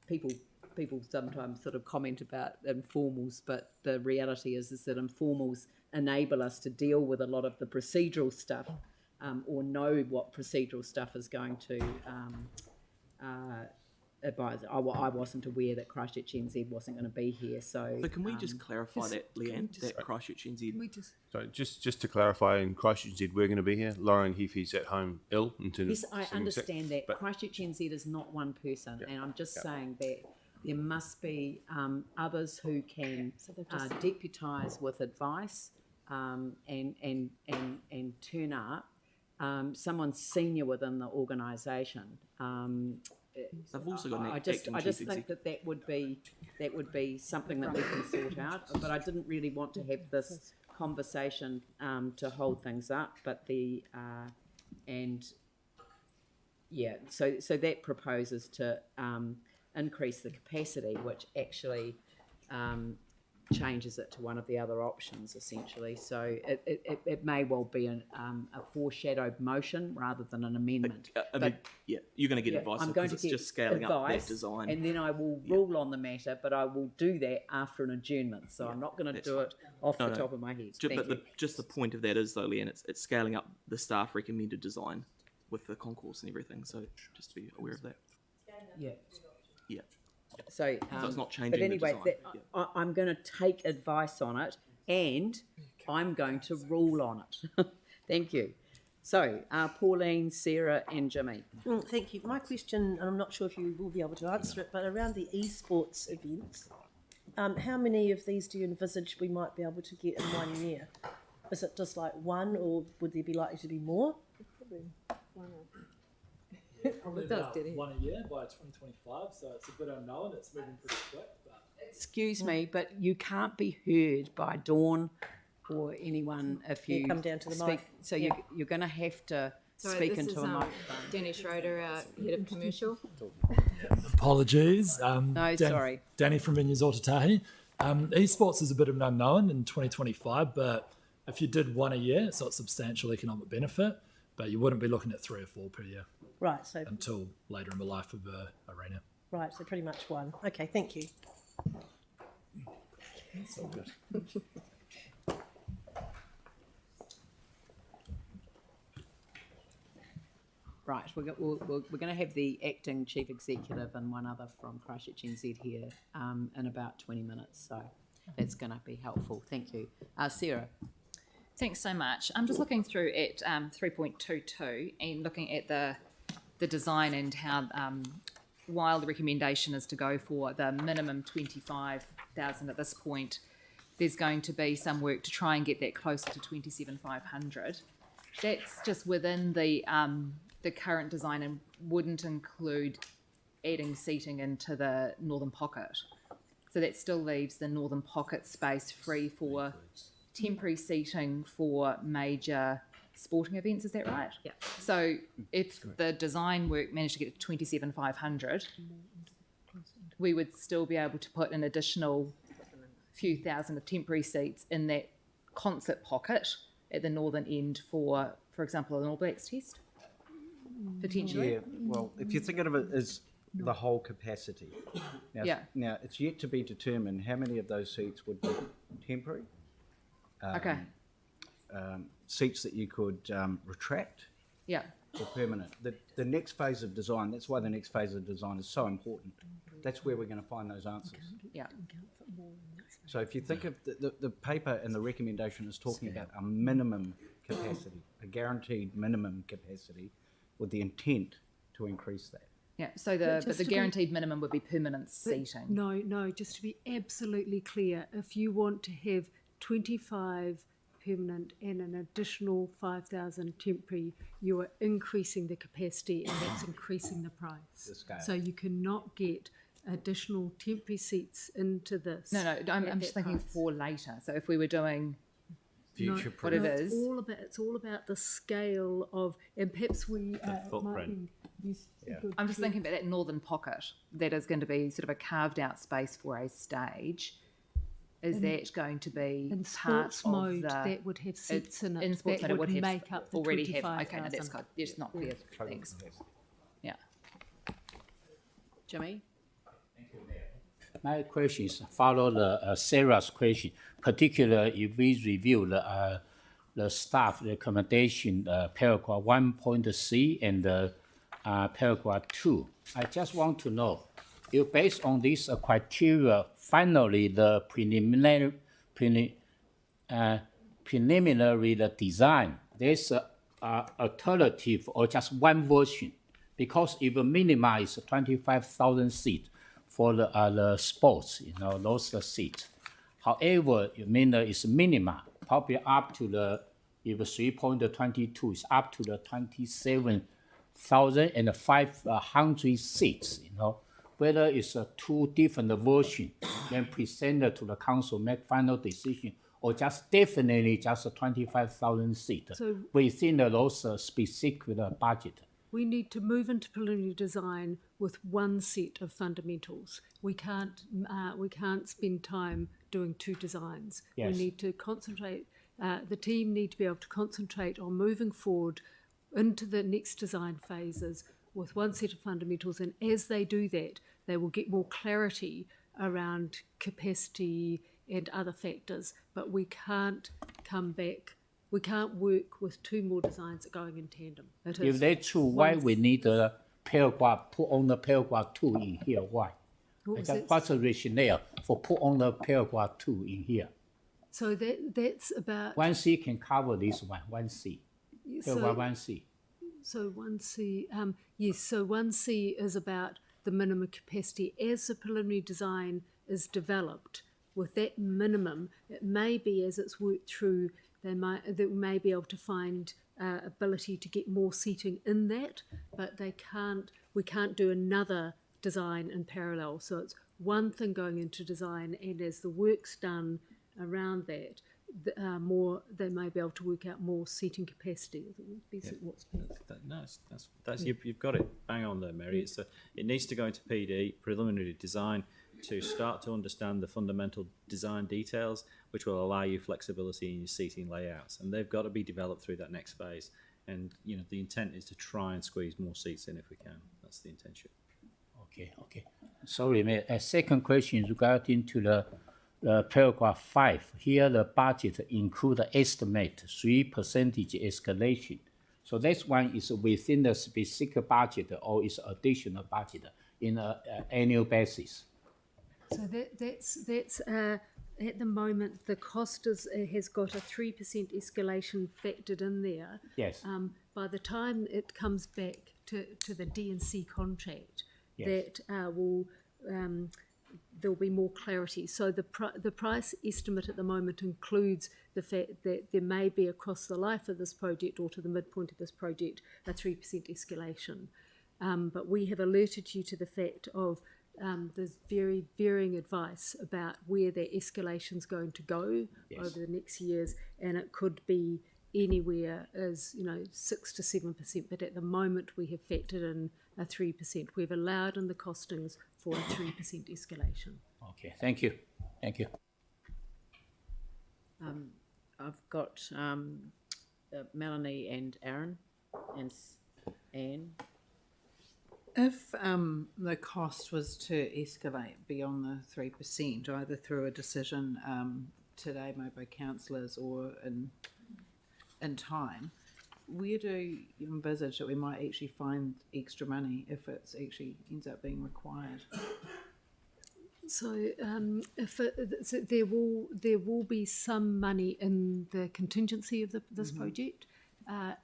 A: people sometimes sort of comment about informals, but the reality is that informals enable us to deal with a lot of the procedural stuff, or know what procedural stuff is going to advise. I wasn't aware that Christchurch NZ wasn't going to be here, so
I: can we just clarify that, Leanne, that Christchurch NZ?
C: So just to clarify, in Christchurch NZ, we're going to be here. Lauren Heafy's at home ill.
A: Yes, I understand that. Christchurch NZ is not one person, and I'm just saying that there must be others who can deputise with advice and turn up. Someone senior within the organisation.
I: They've also got an
A: I just think that would be something that we can sort out. But I didn't really want to have this conversation to hold things up. But so that proposes to increase the capacity, which actually changes it to one of the other options, essentially. So it may well be a foreshadowed motion rather than an amendment.
I: You're going to get advice because it's just scaling up that design.
A: And then I will rule on the matter, but I will do that after an adjournment. So I'm not going to do it off the top of my head.
I: Just the point of that is, though, Leanne, it's scaling up the staff recommended design with the concourse and everything. So just to be aware of that.
A: Yeah.
I: Yeah.
A: So
I: it's not changing.
A: But anyway,
I: the design.
A: I'm going to take advice on it, and I'm going to rule on it. Thank you. So, Pauline, Sarah, and Jimmy.
J: Thank you. My question, and I'm not sure if you will be able to answer it, but around the esports events, how many of these do you envisage we might be able to get in 1 year? Is it just like one, or would there be likely to be more?
K: Probably about one a year by 2025, so it's a bit unknown. It's moving pretty quick. But
A: Excuse me, but you can't be heard by Dawn or anyone if you
J: come down to the
A: speak.
J: mic.
A: So you're going to have to speak into a microphone.
D: Danny Schroeder, our head of commercial.
K: apologies.
A: Sorry.
K: Danny from Vineyards Otatahi. Esports is a bit of an unknown in 2025, but if you did one a year, it's not substantial economic benefit, but you wouldn't be looking at 3 or 4 per year.
J: Right, so
K: until later in the life of the arena.
J: Right, so pretty much one. Okay, thank you.
K: That's all good.
A: Right, we're going to have the acting chief executive and one other from Christchurch NZ here in about 20 minutes, so that's going to be helpful. Thank you. Sarah.
L: Thanks so much. I'm just looking through at 3.22 and looking at the design and how, while the recommendation is to go for the minimum 25,000 at this point, there's going to be some work to try and get that closer to 27,500. That's just within the current design and wouldn't include adding seating into the northern pocket. So that still leaves the northern pocket space free for temporary seating for major sporting events, is that right?
A: Yeah.
L: So if the design work managed to get to 27,500, we would still be able to put an additional few thousand of temporary seats in that concert pocket at the northern end for example, an All Blacks test, potentially.
E: Yeah, well, if you're thinking of it as the whole capacity, now it's yet to be determined how many of those seats would be temporary.
L: Okay.
E: Seats that you could retract or permanent. The next phase of design, that's why the next phase of design is so important. That's where we're going to find those answers.
L: Yeah.
E: So if you think of the paper and the recommendation is talking about a minimum capacity, a guaranteed minimum capacity with the intent to increase that.
L: Yeah, so the guaranteed minimum would be permanent seating.
B: No, just to be absolutely clear, if you want to have 25 permanent and an additional 5,000 temporary, you are increasing the capacity and that's increasing the price.
E: The scale.
B: So you cannot get additional temporary seats into this.
L: No, I'm just thinking for later. So if we were doing
E: Future
L: what it
B: it's
L: is.
B: it's all about the scale of, and perhaps we might
G: footprint.
B: be good
L: I'm just
B: to-
L: thinking about that northern pocket that is going to be sort of a carved out space for a stage. Is that going to be
B: in
L: part
B: sports
L: of
B: mode
L: the
B: that would have seats in it
L: in sports
B: that
L: mode it
B: would
L: would have
B: make up the
L: already have
B: 25,000.
L: okay, no, that's good. It's not clear. Thanks. Yeah.
A: Jimmy?
M: My question is follow Sarah's question, particularly if we review the staff recommendation, paragraph 1.c and paragraph 2. I just want to know, if based on these criteria, finally the preliminary the design, there's a alternative or just one version, because it will minimize 25,000 seats for the sports, those seats. However, you mean it's minimum, probably up to the, if 3.22 is up to the 27,500 seats, whether it's two different versions, then presented to the council, make final decision, or just definitely just 25,000 seats
B: So-
M: within those specific budget.
B: We need to move into preliminary design with one set of fundamentals. We can't spend time doing two designs.
M: Yes.
B: We need to concentrate. The team need to be able to concentrate on moving forward into the next design phases with one set of fundamentals. And as they do that, they will get more clarity around capacity and other factors. But we can't come back. We can't work with two more designs going in tandem. It
M: If
B: is
M: that's true, why
B: one-
M: we need the paragraph, put on the paragraph 2 in here, why?
B: What was that?
M: What's the rationale for put on the paragraph 2 in here?
B: So that's about
M: 1C can cover this one, 1C, paragraph 1C.
B: So 1C, yes, so 1C is about the minimum capacity. As the preliminary design is developed, with that minimum, it may be as it's worked through, they may be able to find ability to get more seating in that, but we can't do another design in parallel. So it's one thing going into design, and as the work's done around that, they may be able to work out more seating capacity.
N: You've got it bang on there, Mary. It needs to go into PD, preliminary design, to start to understand the fundamental design details, which will allow you flexibility in your seating layouts, and they've got to be developed through that next phase. And the intent is to try and squeeze more seats in if we can. That's the intention.
M: Okay. Sorry, Mayor. A second question regarding to the paragraph 5. Here the budget include the estimate 3% escalation. So this one is within the specific budget or is additional budget in an annual basis.
B: So that's at the moment the cost has got a 3% escalation factored in there.
M: Yes.
B: By the time it comes back to the D&C contract,
M: Yes.
B: that there'll be more clarity. So the price estimate at the moment includes the fact that there may be across the life of this project or to the midpoint of this project a 3% escalation. But we have alerted you to the fact of there's very varying advice about where that escalation's going to go over the next years, and it could be anywhere as 6 to 7%. But at the moment, we have factored in a 3%. We've allowed in the costings for a 3% escalation.
M: Okay, thank you.
A: I've got Melanie and Aaron and Anne.
O: If the cost was to escalate beyond the 3%, either through a decision today made by councillors or in time, where do you envisage that we might actually find extra money if it actually ends up being required?
B: So, there will be some money in the contingency of this project.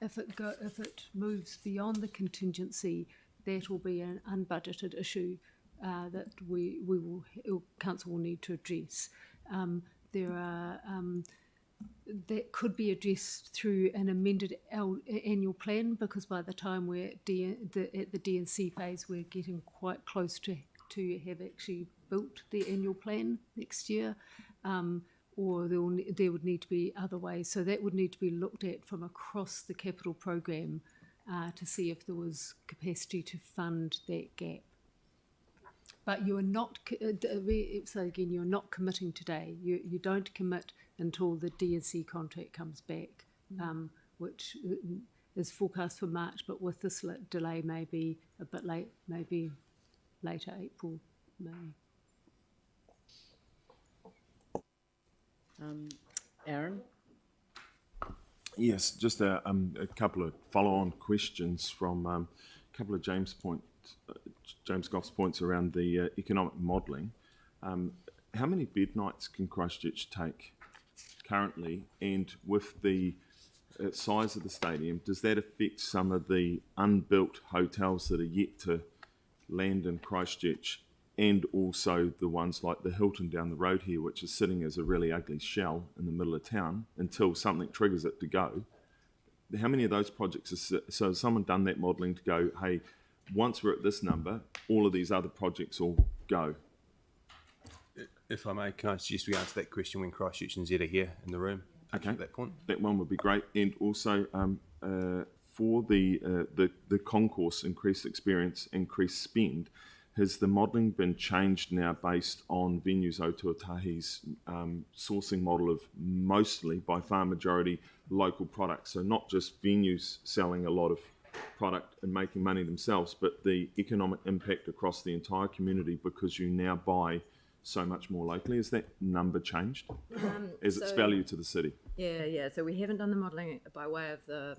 B: If it moves beyond the contingency, that will be an unbudgeted issue that council will need to address. There are that could be addressed through an amended annual plan, because by the time we're at the D&C phase, we're getting quite close to have actually built the annual plan next year. or there would need to be other ways. So that would need to be looked at from across the capital program to see if there was capacity to fund that gap. But you are not, so again, you're not committing today. You don't commit until the DSC contract comes back, which is forecast for March, but with this delay maybe a bit late, maybe later April, May.
A: Aaron?
P: Yes, just a couple of follow-on questions from a couple of James Goff's points around the economic modelling. How many bed nights can Christchurch take currently, and with the size of the stadium, does that affect some of the unbuilt hotels that are yet to land in Christchurch, and also the ones like the Hilton down the road here, which is sitting as a really ugly shell in the middle of town until something triggers it to go? How many of those projects so has someone done that modelling to go, hey, once we're at this number, all of these other projects will go?
C: If I may, can I suggest we answer that question when Christchurch and Z are here in the room?
P: Okay,
C: at that point.
P: That one would be great. And also for the concourse, increased experience, increased spend, has the modelling been changed now based on Venues O Tuatahi's sourcing model of mostly, by far majority, local products? So not just venues selling a lot of product and making money themselves, but the economic impact across the entire community because you now buy so much more locally. Has that number changed as its value to the city?
D: Yeah. So we haven't done the modelling by way of the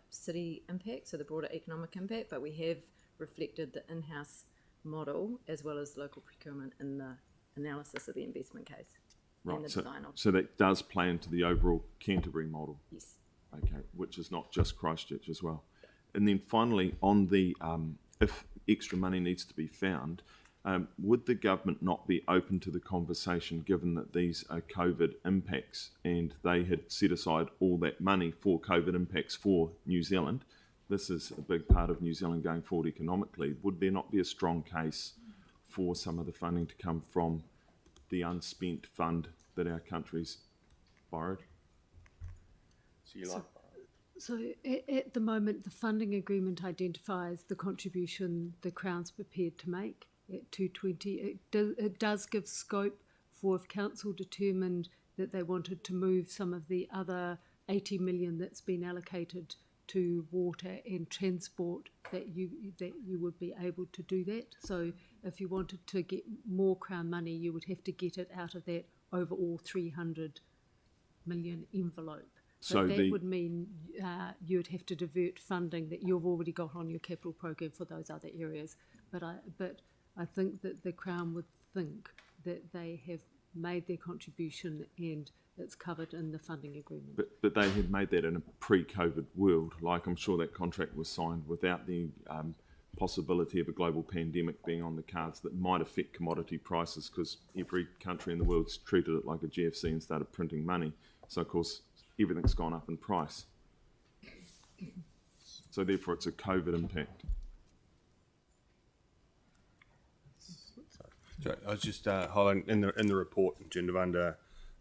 D: city impact, so the broader economic impact, but we have reflected the in-house model as well as local procurement in the analysis of the investment case.
P: Right,
D: and the design of.
P: So that does play into the overall Canterbury model?
D: Yes.
P: Okay, which is not just Christchurch as well. And then finally, on the if extra money needs to be found, would the government not be open to the conversation, given that these are COVID impacts and they had set aside all that money for COVID impacts for New Zealand? This is a big part of New Zealand going forward economically. Would there not be a strong case for some of the funding to come from the unspent fund that our country's borrowed?
B: So at the moment, the funding agreement identifies the contribution the Crown's prepared to make at 220. It does give scope for, if Council determined that they wanted to move some of the other 80 million that's been allocated to water and transport, that you would be able to do that. So if you wanted to get more Crown money, you would have to get it out of that overall 300 million envelope. So that would mean you would have to divert funding that you've already got on your capital program for those other areas. But I think that the Crown would think that they have made their contribution and it's covered in the funding agreement.
P: But they had made that in a pre-COVID world. Like, I'm sure that contract was signed without the possibility of a global pandemic being on the cards that might affect commodity prices, because every country in the world's treated it like a GFC and started printing money. So, of course, everything's gone up in price. So, therefore, it's a COVID impact.
C: So I was just highlighting in the report, in terms of under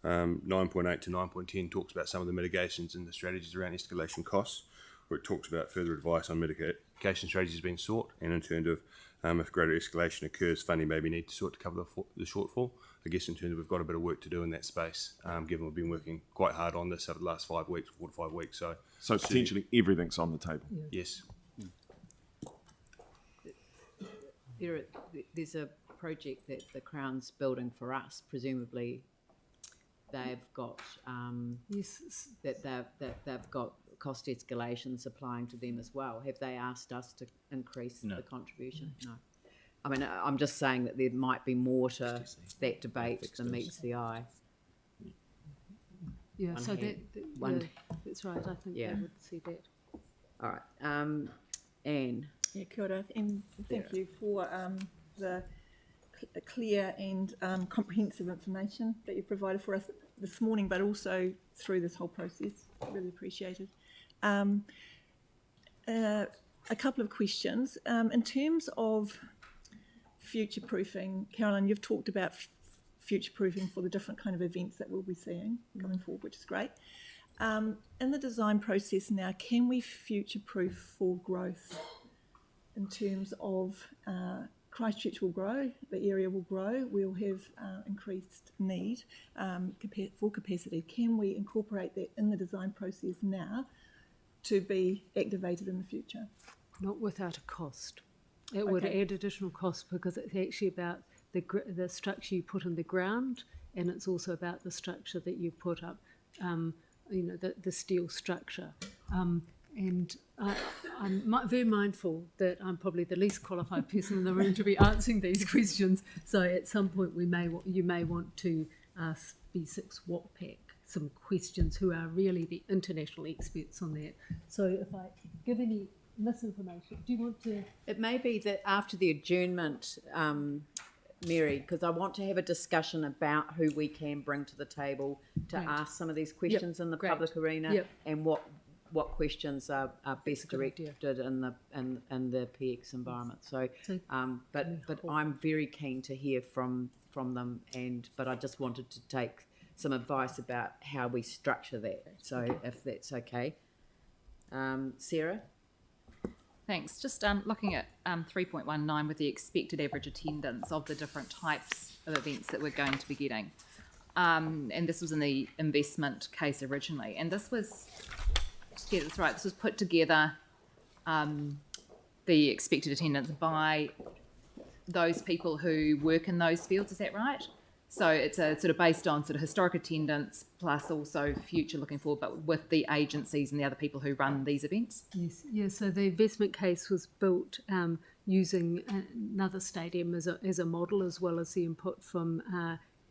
C: 9.8 to 9.10 talks about some of the mitigations and the strategies around escalation costs, where it talks about further advice on mitigation strategies being sought, and in terms of if greater escalation occurs, funding may be needed to sort to cover the shortfall. I guess in terms of we've got a bit of work to do in that space, given we've been working quite hard on this over the last 4 to 5 weeks. So
P: potentially everything's on the table.
C: Yeah. Yes.
A: There's a project that the Crown's building for us. Presumably, they've got they've got cost escalations applying to them as well. Have they asked us to increase the contribution? No. I mean, I'm just saying that there might be more to that debate than meets the eye.
B: Yeah, so that's right. I think they would see that.
A: All right, Anne.
Q: Yeah, kia ora, and thank you for the clear and comprehensive information that you provided for us this morning, but also through this whole process. Really appreciated. A couple of questions. In terms of future-proofing, Caroline, you've talked about future-proofing for the different kind of events that we'll be seeing going forward, which is great. In the design process now, can we future-proof for growth in terms of Christchurch will grow, the area will grow, we'll have increased need for capacity. Can we incorporate that in the design process now to be activated in the future?
B: Not without a cost. It would add additional cost because it's actually about the structure you put in the ground, and it's also about the structure that you put up, the steel structure. And I'm very mindful that I'm probably the least qualified person in the room to be answering these questions. So at some point you may want to ask B6 WAPAC some questions who are really the international experts on that. So if I give any misinformation, do you want to?
A: It may be that after the adjournment, Mary, because I want to have a discussion about who we can bring to the table to ask some of these questions in the public arena and what questions are best directed in the PX environment. So, but I'm very keen to hear from them, but I just wanted to take some advice about how we structure that. So if that's okay, Sarah.
L: Thanks. Just looking at 3.19 with the expected average attendance of the different types of events that we're going to be getting. And this was in the investment case originally. And this was, to get this right, this was put together, the expected attendance by those people who work in those fields. Is that right? So it's a sort of based on sort of historic attendance plus also future looking forward, but with the agencies and the other people who run these events?
B: Yes, yeah. So the investment case was built using another stadium as a model, as well as the input from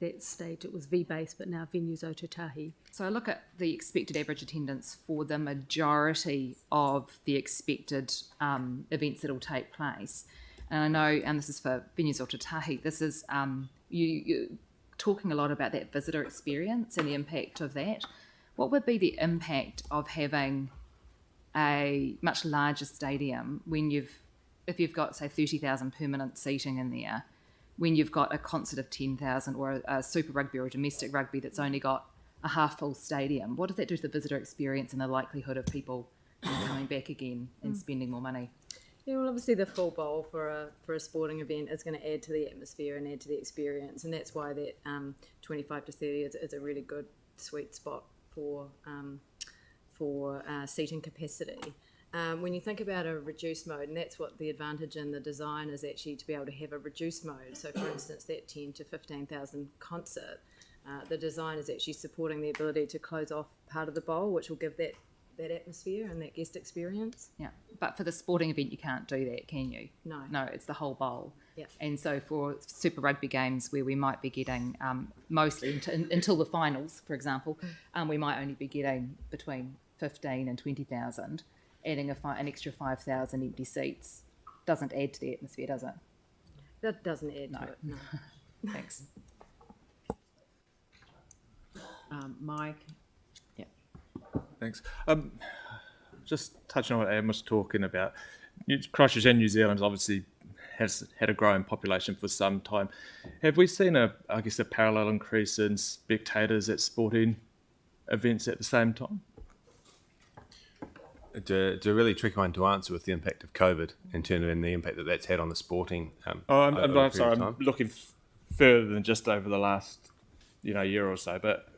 B: that state. It was V-based, but now Venues Otautahi.
L: So I look at the expected average attendance for the majority of the expected events that will take place. And I know, and this is for Venues Otautahi, this is you talking a lot about that visitor experience and the impact of that. What would be the impact of having a much larger stadium if you've got, say, 30,000 permanent seating in there, when you've got a concert of 10,000 or a Super Rugby or a domestic rugby that's only got a half-full stadium? What does that do to the visitor experience and the likelihood of people coming back again and spending more money?
D: Yeah, well, obviously the full bowl for a sporting event is going to add to the atmosphere and add to the experience, and that's why that 25 to 30 is a really good sweet spot for seating capacity. When you think about a reduced mode, and that's what the advantage in the design is actually to be able to have a reduced mode. So, for instance, that 10 to 15,000 concert, the design is actually supporting the ability to close off part of the bowl, which will give that atmosphere and that guest experience.
L: Yeah, but for the sporting event, you can't do that, can you?
D: No,
L: it's the whole bowl.
D: Yeah.
L: And so for Super Rugby games where we might be getting mostly until the finals, for example, we might only be getting between 15 and 20,000. Adding an extra 5,000 empty seats doesn't add to the atmosphere, does it?
D: That doesn't add to it. No.
L: Thanks.
A: Mike. Yeah.
R: Thanks. Just touching on what Adam was talking about, Christchurch and New Zealand obviously has had a growing population for some time. Have we seen a parallel increase in spectators at sporting events at the same time?
C: It's a really tricky one to answer with the impact of COVID in terms of the impact that's had on the sporting.
R: I'm sorry, I'm looking further than just over the last year or so, but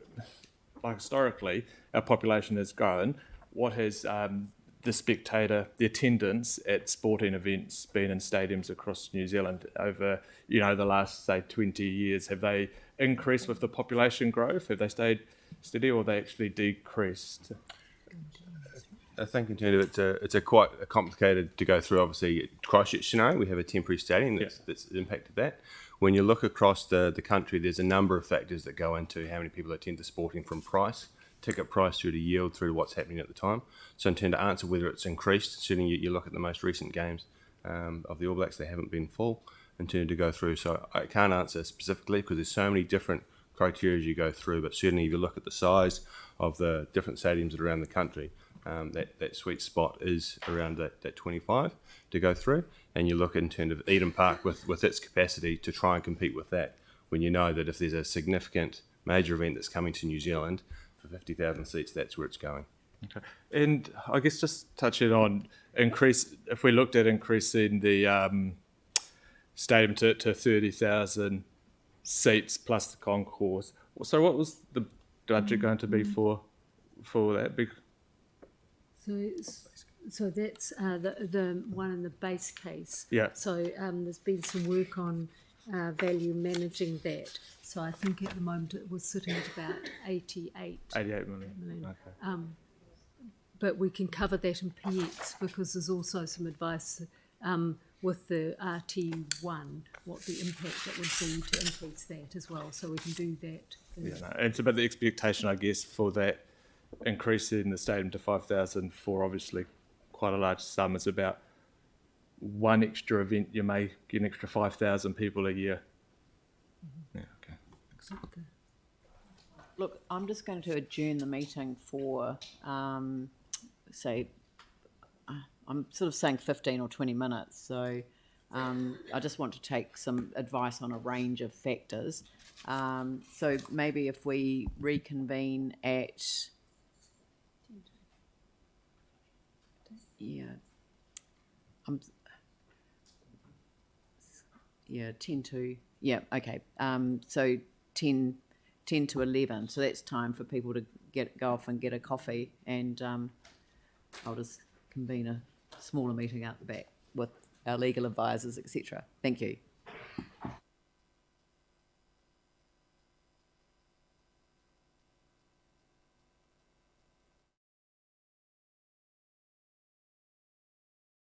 R: historically our population has grown. What has the attendance at sporting events been in stadiums across New Zealand over the last, say, 20 years? Have they increased with the population growth? Have they stayed steady, or have they actually decreased?
C: I think in terms of it's quite complicated to go through. Obviously, Christchurch scenario, we have a temporary stadium that's impacted that. When you look across the country, there's a number of factors that go into how many people attend to sporting, from price, ticket price, through to yield, through to what's happening at the time. So in terms to answer whether it's increased, certainly you look at the most recent games of the All Blacks, they haven't been full in terms to go through. So I can't answer specifically because there's so many different criteria you go through, but certainly if you look at the size of the different stadiums around the country, that sweet spot is around that 25 to go through, and you look in terms of Eden Park with its capacity to try and compete with that. when you know that if there's a significant major event that's coming to New Zealand for 50,000 seats, that's where it's going.
R: Okay. And I guess just touching on if we looked at increasing the stadium to 30,000 seats plus the concourse, so what was the budget going to be for that?
B: So that's the one in the base case.
R: Yeah.
B: So there's been some work on value managing that. So I think at the moment it was sitting at about 88 million.
R: Okay.
B: But we can cover that in PX because there's also some advice with the RT1, what the impact it would be to increase that as well. So we can do that.
R: And it's about the expectation, I guess, for that increase in the stadium to 5,000 for obviously quite a large sum. It's about one extra event, you may get an extra 5,000 people a year.
C: Yeah, okay.
B: Okay.
O: Look, I'm just going to adjourn the meeting for, say, I'm sort of saying 15 or 20 minutes. So I just want to take some advice on a range of factors. So maybe if we reconvene at, 10 to, okay. So 10 to 11. So that's time for people to go off and get a coffee, and I'll just convene a smaller meeting out the back with our legal advisors, etc. Thank you.